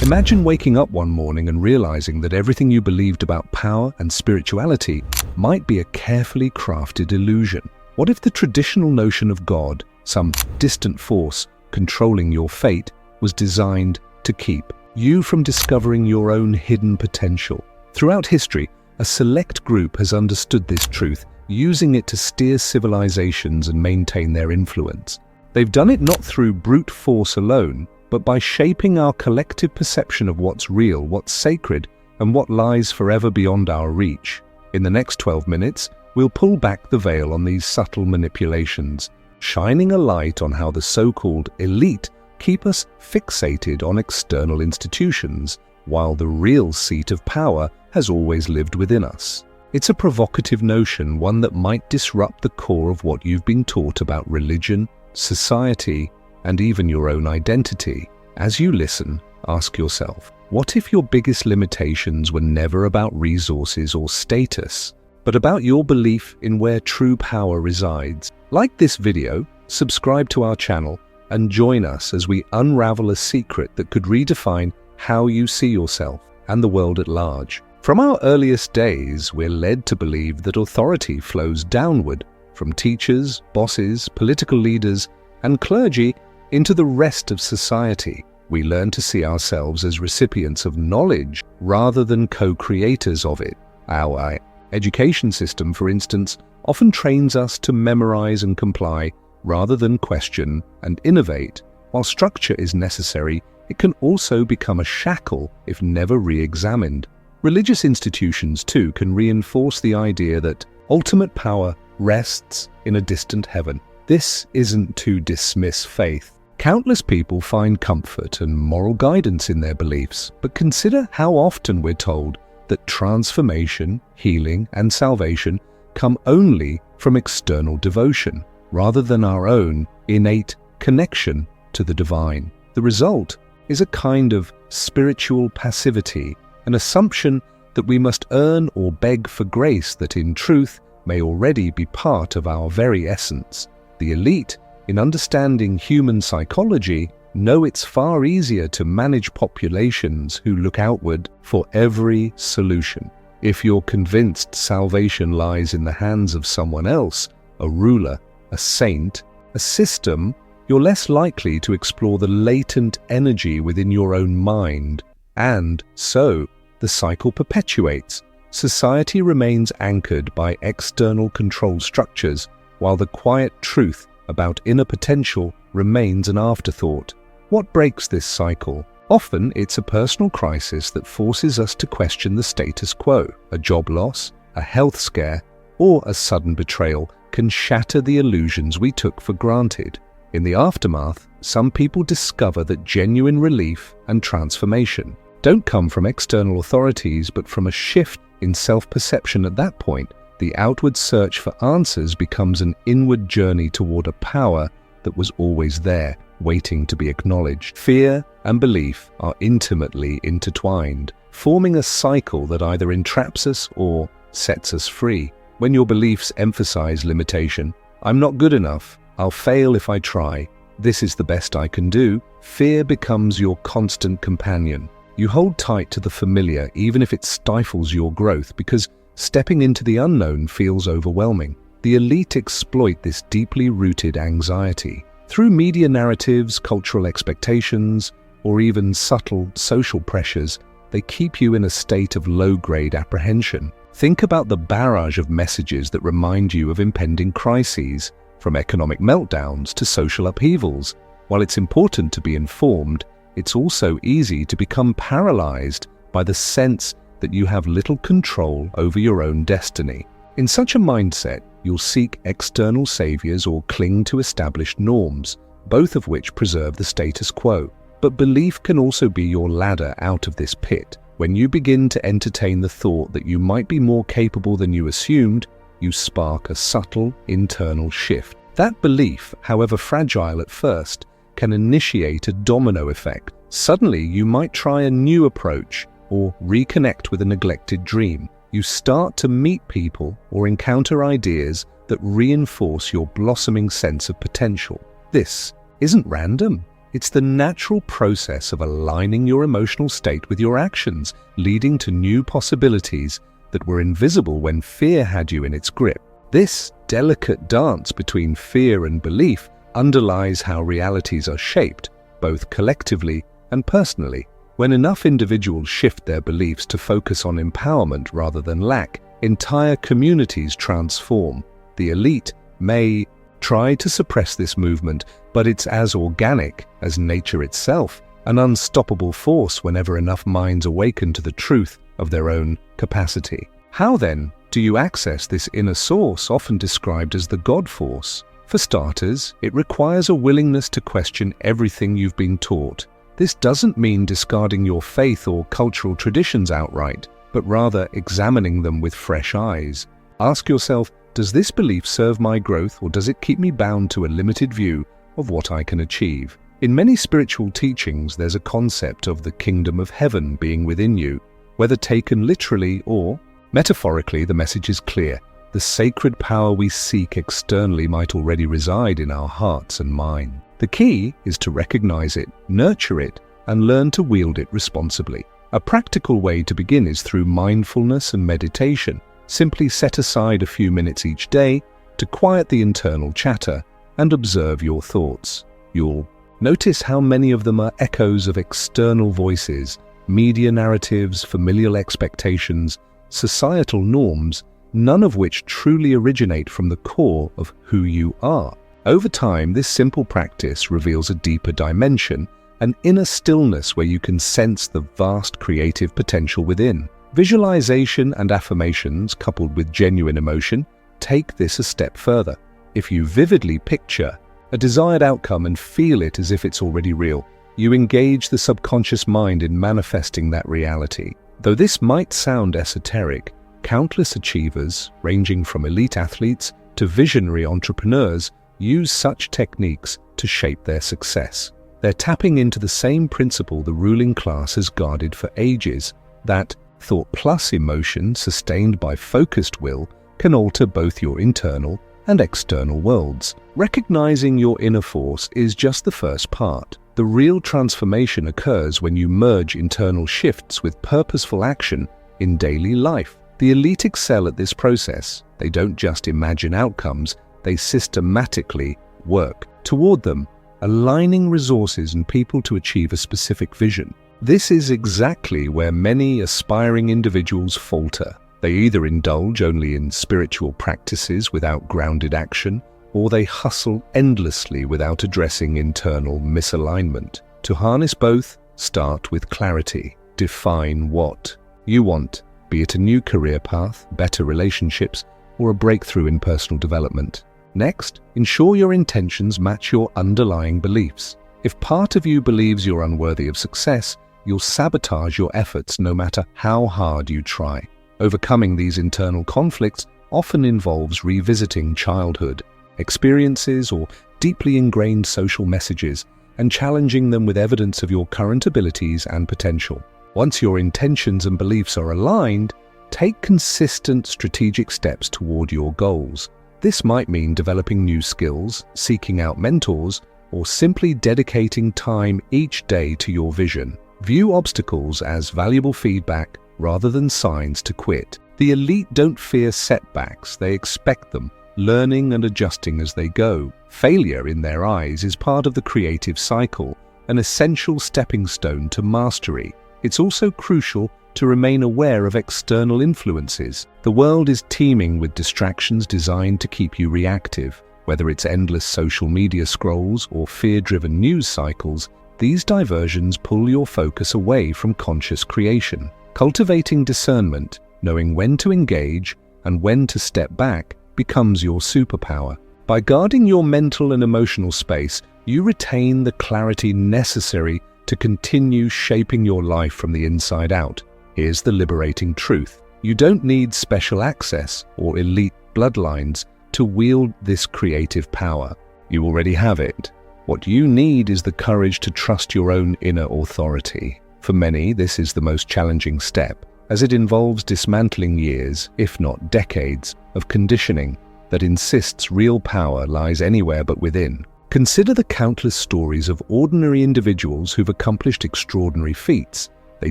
Imagine waking up one morning and realizing that everything you believed about power and spirituality might be a carefully crafted illusion. What if the traditional notion of God, some distant force controlling your fate, was designed to keep you from discovering your own hidden potential? Throughout history, a select group has understood this truth, using it to steer civilizations and maintain their influence. They've done it not through brute force alone, but by shaping our collective perception of what's real, what's sacred, and what lies forever beyond our reach. In the next 12 minutes, we'll pull back the veil on these subtle manipulations, shining a light on how the so-called elite keep us fixated on external institutions, while the real seat of power has always lived within us. It's a provocative notion, one that might disrupt the core of what you've been taught about religion, society, and even your own identity. As you listen, ask yourself, what if your biggest limitations were never about resources or status, but about your belief in where true power resides? Like this video, subscribe to our channel, and join us as we unravel a secret that could redefine how you see yourself and the world at large. From our earliest days, we're led to believe that authority flows downward, from teachers, bosses, political leaders, and clergy into the rest of society. We learn to see ourselves as recipients of knowledge rather than co-creators of it. Our education system, for instance, often trains us to memorize and comply rather than question and innovate. While structure is necessary, it can also become a shackle if never re-examined. Religious institutions, too, can reinforce the idea that ultimate power rests in a distant heaven. This isn't to dismiss faith. Countless people find comfort and moral guidance in their beliefs, but consider how often we're told that transformation, healing, and salvation come only from external devotion, rather than our own innate connection to the divine. The result is a kind of spiritual passivity, an assumption that we must earn or beg for grace that in truth may already be part of our very essence. The elite, in understanding human psychology, know it's far easier to manage populations who look outward for every solution. If you're convinced salvation lies in the hands of someone else, a ruler, a saint, a system, you're less likely to explore the latent energy within your own mind. And so, the cycle perpetuates. Society remains anchored by external control structures, while the quiet truth about inner potential remains an afterthought. What breaks this cycle? Often it's a personal crisis that forces us to question the status quo. A job loss, a health scare, or a sudden betrayal can shatter the illusions we took for granted. In the aftermath, some people discover that genuine relief and transformation don't come from external authorities, but from a shift in self-perception. At that point, the outward search for answers becomes an inward journey toward a power that was always there, waiting to be acknowledged. Fear and belief are intimately intertwined, forming a cycle that either entraps us or sets us free. When your beliefs emphasize limitation, I'm not good enough, I'll fail if I try, this is the best I can do, fear becomes your constant companion. You hold tight to the familiar even if it stifles your growth, because stepping into the unknown feels overwhelming. The elite exploit this deeply rooted anxiety. Through media narratives, cultural expectations, or even subtle social pressures, they keep you in a state of low-grade apprehension. Think about the barrage of messages that remind you of impending crises, from economic meltdowns to social upheavals. While it's important to be informed, it's also easy to become paralyzed by the sense that you have little control over your own destiny. In such a mindset, you'll seek external saviors or cling to established norms, both of which preserve the status quo. But belief can also be your ladder out of this pit. When you begin to entertain the thought that you might be more capable than you assumed, you spark a subtle internal shift. That belief, however fragile at first, can initiate a domino effect. Suddenly, you might try a new approach or reconnect with a neglected dream. You start to meet people or encounter ideas that reinforce your blossoming sense of potential. This isn't random. It's the natural process of aligning your emotional state with your actions, leading to new possibilities that were invisible when fear had you in its grip. This delicate dance between fear and belief underlies how realities are shaped, both collectively and personally. When enough individuals shift their beliefs to focus on empowerment rather than lack, entire communities transform. The elite may try to suppress this movement, but it's as organic as nature itself, an unstoppable force whenever enough minds awaken to the truth of their own capacity. How then do you access this inner source, often described as the God force? For starters, it requires a willingness to question everything you've been taught. This doesn't mean discarding your faith or cultural traditions outright, but rather examining them with fresh eyes. Ask yourself, does this belief serve my growth, or does it keep me bound to a limited view of what I can achieve? In many spiritual teachings, there's a concept of the kingdom of heaven being within you. Whether taken literally or metaphorically, the message is clear. The sacred power we seek externally might already reside in our hearts and mind. The key is to recognize it, nurture it, and learn to wield it responsibly. A practical way to begin is through mindfulness and meditation. Simply set aside a few minutes each day to quiet the internal chatter and observe your thoughts. You'll notice how many of them are echoes of external voices, media narratives, familial expectations, societal norms, none of which truly originate from the core of who you are. Over time, this simple practice reveals a deeper dimension, an inner stillness where you can sense the vast creative potential within. Visualization and affirmations, coupled with genuine emotion, take this a step further. If you vividly picture a desired outcome and feel it as if it's already real, you engage the subconscious mind in manifesting that reality. Though this might sound esoteric, countless achievers, ranging from elite athletes to visionary entrepreneurs, use such techniques to shape their success. They're tapping into the same principle the ruling class has guarded for ages, that thought plus emotion sustained by focused will can alter both your internal and external worlds. Recognizing your inner force is just the first part. The real transformation occurs when you merge internal shifts with purposeful action in daily life. The elite excel at this process. They don't just imagine outcomes, they systematically work toward them, aligning resources and people to achieve a specific vision. This is exactly where many aspiring individuals falter. They either indulge only in spiritual practices without grounded action, or they hustle endlessly without addressing internal misalignment. To harness both, start with clarity. Define what you want, be it a new career path, better relationships, or a breakthrough in personal development. Next, ensure your intentions match your underlying beliefs. If part of you believes you're unworthy of success, you'll sabotage your efforts no matter how hard you try. Overcoming these internal conflicts often involves revisiting childhood experiences or deeply ingrained social messages and challenging them with evidence of your current abilities and potential. Once your intentions and beliefs are aligned, take consistent strategic steps toward your goals. This might mean developing new skills, seeking out mentors, or simply dedicating time each day to your vision. View obstacles as valuable feedback rather than signs to quit. The elite don't fear setbacks, they expect them, learning and adjusting as they go. Failure, in their eyes, is part of the creative cycle, an essential stepping stone to mastery. It's also crucial to remain aware of external influences. The world is teeming with distractions designed to keep you reactive. Whether it's endless social media scrolls or fear-driven news cycles, these diversions pull your focus away from conscious creation. Cultivating discernment, knowing when to engage and when to step back, becomes your superpower. By guarding your mental and emotional space, you retain the clarity necessary to continue shaping your life from the inside out. Here's the liberating truth. You don't need special access or elite bloodlines to wield this creative power. You already have it. What you need is the courage to trust your own inner authority. For many, this is the most challenging step, as it involves dismantling years, if not decades, of conditioning that insists real power lies anywhere but within. Consider the countless stories of ordinary individuals who've accomplished extraordinary feats. They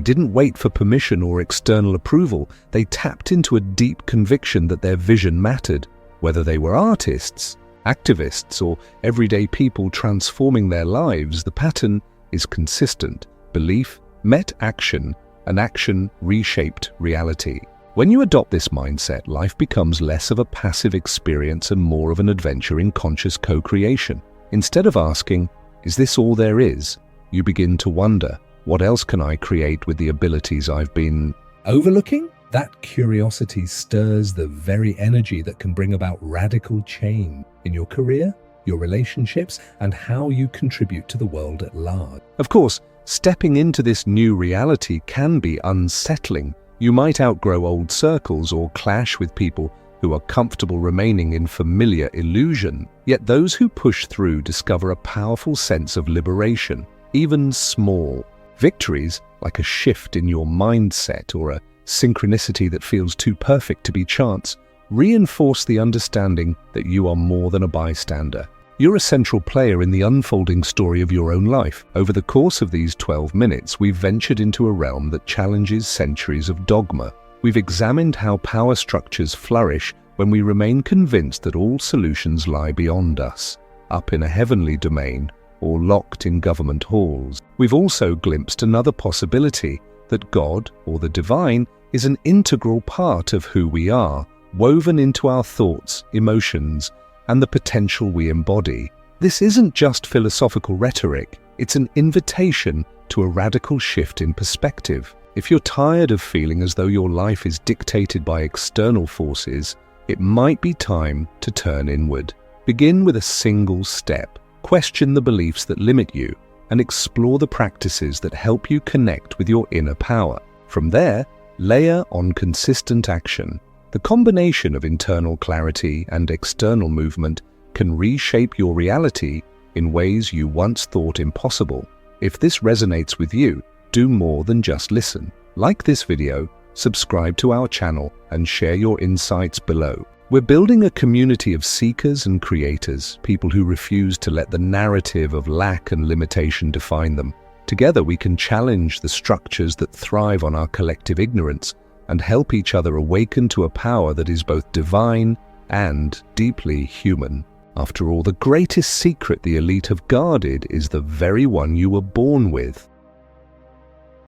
didn't wait for permission or external approval. They tapped into a deep conviction that their vision mattered, whether they were artists, activists, or everyday people transforming their lives. The pattern is consistent. Belief met action, and action reshaped reality. When you adopt this mindset, life becomes less of a passive experience and more of an adventure in conscious co-creation. Instead of asking, "Is this all there is?" you begin to wonder, "What else can I create with the abilities I've been overlooking?" That curiosity stirs the very energy that can bring about radical change in your career, your relationships, and how you contribute to the world at large. Of course, stepping into this new reality can be unsettling. You might outgrow old circles or clash with people who are comfortable remaining in familiar illusion. Yet those who push through discover a powerful sense of liberation. Even small victories, like a shift in your mindset or a synchronicity that feels too perfect to be chance, reinforce the understanding that you are more than a bystander. You're a central player in the unfolding story of your own life. Over the course of these 12 minutes, we've ventured into a realm that challenges centuries of dogma. We've examined how power structures flourish when we remain convinced that all solutions lie beyond us, up in a heavenly domain or locked in government halls. We've also glimpsed another possibility, that God, or the divine, is an integral part of who we are, woven into our thoughts, emotions, and the potential we embody. This isn't just philosophical rhetoric, it's an invitation to a radical shift in perspective. If you're tired of feeling as though your life is dictated by external forces, it might be time to turn inward. Begin with a single step. Question the beliefs that limit you and explore the practices that help you connect with your inner power. From there, layer on consistent action. The combination of internal clarity and external movement can reshape your reality in ways you once thought impossible. If this resonates with you, do more than just listen. Like this video, subscribe to our channel, and share your insights below. We're building a community of seekers and creators, people who refuse to let the narrative of lack and limitation define them. Together we can challenge the structures that thrive on our collective ignorance and help each other awaken to a power that is both divine and deeply human. After all, the greatest secret the elite have guarded is the very one you were born with.